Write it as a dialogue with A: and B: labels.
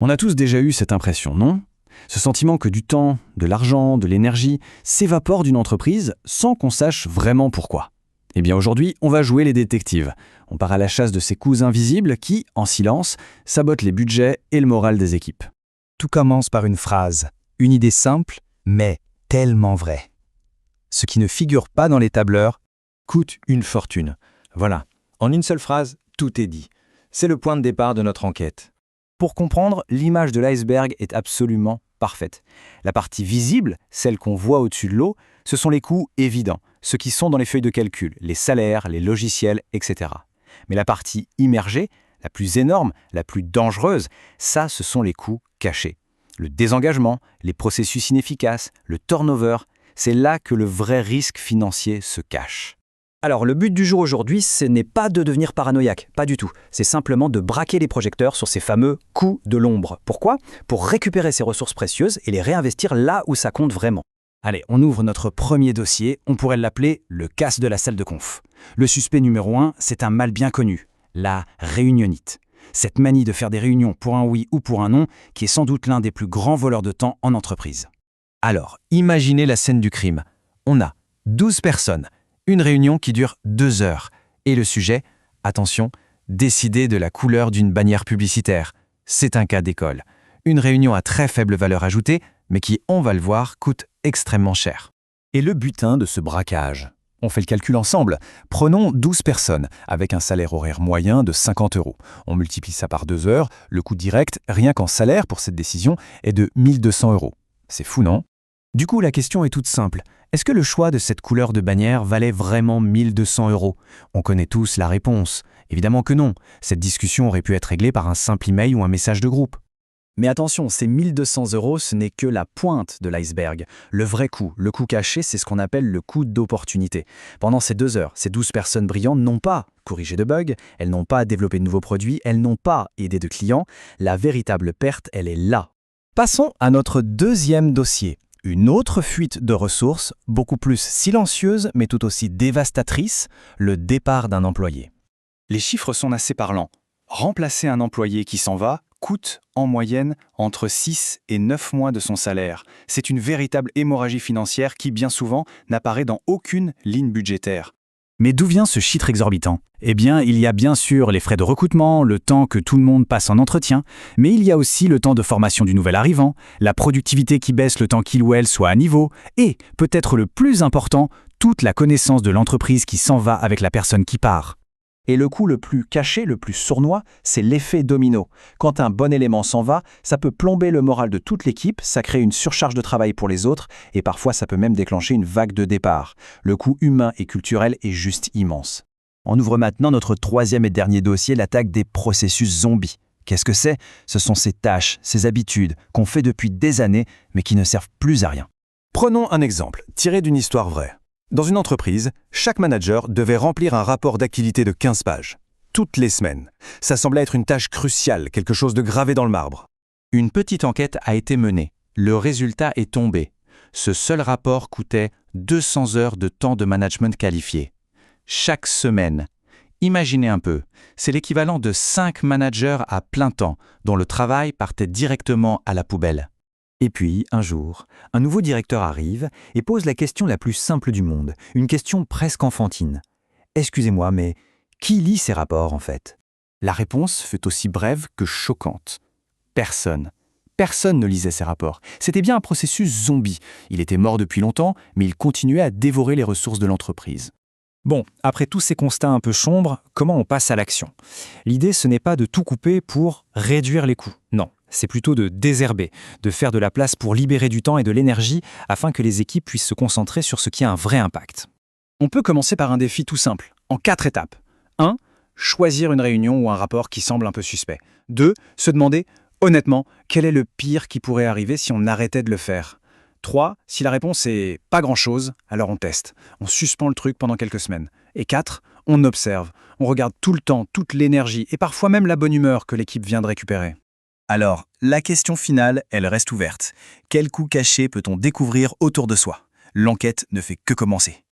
A: On a tous déjà eu cette impression, non? Ce sentiment que du temps, de l'argent, de l'énergie s'évapore d'une entreprise sans qu'on sache vraiment pourquoi. Eh bien aujourd'hui, on va jouer les détectives. On part à la chasse de ces coûts invisibles qui, en silence, sabotent les budgets et le moral des équipes.
B: Tout commence par une phrase, une idée simple, mais tellement vraie. Ce qui ne figure pas dans les tableurs
C: Coûte une fortune. Voilà, en une seule phrase, tout est dit. C'est le point de départ de notre enquête. Pour comprendre, l'image de l'iceberg est absolument parfaite. La partie visible, celle qu'on voit au-dessus de l'eau, ce sont les coûts évidents, ceux qui sont dans les feuilles de calcul, les salaires, les logiciels, etc. Mais la partie immergée, la plus énorme, la plus dangereuse, ça, ce sont les coûts cachés. Le désengagement, les processus inefficaces, le turnover, c'est là que le vrai risque financier se cache.
D: Alors, le but du jour aujourd'hui, ce n'est pas de devenir paranoïaque, pas du tout. C'est simplement de braquer les projecteurs sur ces fameux coûts de l'ombre. Pourquoi? Pour récupérer ces ressources précieuses et les réinvestir là où ça compte vraiment.
A: Allez, on ouvre notre premier dossier, on pourrait l'appeler le casse de la salle de conf. Le suspect numéro 1, c'est un mal bien connu, la réunionnite. Cette manie de faire des réunions pour un oui ou pour un non, qui est sans doute l'un des plus grands voleurs de temps en entreprise.
B: Alors, imaginez la scène du crime. On a 12 personnes, une réunion qui dure 2 heures. Et le sujet, attention, décider de la couleur d'une bannière publicitaire. C'est un cas d'école. Une réunion à très faible valeur ajoutée, mais qui, on va le voir, coûte extrêmement cher.
A: Et le butin de ce braquage? On fait le calcul ensemble. Prenons 12 personnes, avec un salaire horaire moyen de 50 €. On multiplie ça par 2 heures, le coût direct, rien qu'en salaire pour cette décision, est de 1 200 €. C'est fou, non? Du coup, la question est toute simple. Est-ce que le choix de cette couleur de bannière valait vraiment 1 200 €? On connaît tous la réponse. Évidemment que non. Cette discussion aurait pu être réglée par un simple email ou un message de groupe.
D: Mais attention, ces 1 200 €, ce n'est que la pointe de l'iceberg. Le vrai coût, le coût caché, c'est ce qu'on appelle le coût d'opportunité. Pendant ces 2 heures, ces 12 personnes brillantes n'ont pas corrigé de bugs, elles n'ont pas développé de nouveaux produits, elles n'ont pas aidé de clients. La véritable perte, elle est là.
B: Passons à notre deuxième dossier. Une autre fuite de ressources, beaucoup plus silencieuse mais tout aussi dévastatrice, le départ d'un employé.
A: Les chiffres sont assez parlants. Remplacer un employé qui s'en va coûte en moyenne entre 6 et 9 mois de son salaire. C'est une véritable hémorragie financière qui, bien souvent, n'apparaît dans aucune ligne budgétaire. Mais d'où vient ce chiffre exorbitant? Eh bien, il y a bien sûr les frais de recrutement, le temps que tout le monde passe en entretien, mais il y a aussi le temps de formation du nouvel arrivant, la productivité qui baisse le temps qu'il ou elle soit à niveau, et, peut-être le plus important, toute la connaissance de l'entreprise qui s'en va avec la personne qui part.
D: Et le coût le plus caché, le plus sournois, c'est l'effet domino. Quand un bon élément s'en va, ça peut plomber le moral de toute l'équipe, ça crée une surcharge de travail pour les autres, et parfois ça peut même déclencher une vague de départ. Le coût humain et culturel est juste immense.
B: On ouvre maintenant notre troisième et dernier dossier, l'attaque des processus zombies. Qu'est-ce que c'est? Ce sont ces tâches, ces habitudes qu'on fait depuis des années, mais qui ne servent plus à rien.
C: Prenons un exemple, tiré d'une histoire vraie. Dans une entreprise, chaque manager devait remplir un rapport d'activité de 15 pages, toutes les semaines. Ça semblait être une tâche cruciale, quelque chose de gravé dans le marbre.
B: Une petite enquête a été menée. Le résultat est tombé. Ce seul rapport coûtait 200 heures de temps de management qualifié. Chaque semaine. Imaginez un peu, c'est l'équivalent de 5 managers à plein temps, dont le travail partait directement à la poubelle.
D: Et puis, un jour, un nouveau directeur arrive et pose la question la plus simple du monde, une question presque enfantine. Excusez-moi, mais qui lit ces rapports en fait?
A: La réponse fut aussi brève que choquante. Personne. Personne ne lisait ces rapports. C'était bien un processus zombie. Il était mort depuis longtemps, mais il continuait à dévorer les ressources de l'entreprise.
D: Bon, après tous ces constats un peu sombres, comment on passe à l'action? L'idée, ce n'est pas de tout couper pour réduire les coûts. Non, c'est plutôt de désherber, de faire de la place pour libérer du temps et de l'énergie afin que les équipes puissent se concentrer sur ce qui a un vrai impact. On peut commencer par un défi tout simple, en 4 étapes. 1. Choisir une réunion ou un rapport qui semble un peu suspect. 2. Se demander, honnêtement, quel est le pire qui pourrait arriver si on arrêtait de le faire? 3. Si la réponse est pas grand-chose, alors on teste. On suspend le truc pendant quelques semaines. Et 4. On observe. On regarde tout le temps, toute l'énergie et parfois même la bonne humeur que l'équipe vient de récupérer.
B: Alors, la question finale, elle reste ouverte. Quel coût caché peut-on découvrir autour de soi? L'enquête ne fait que commencer.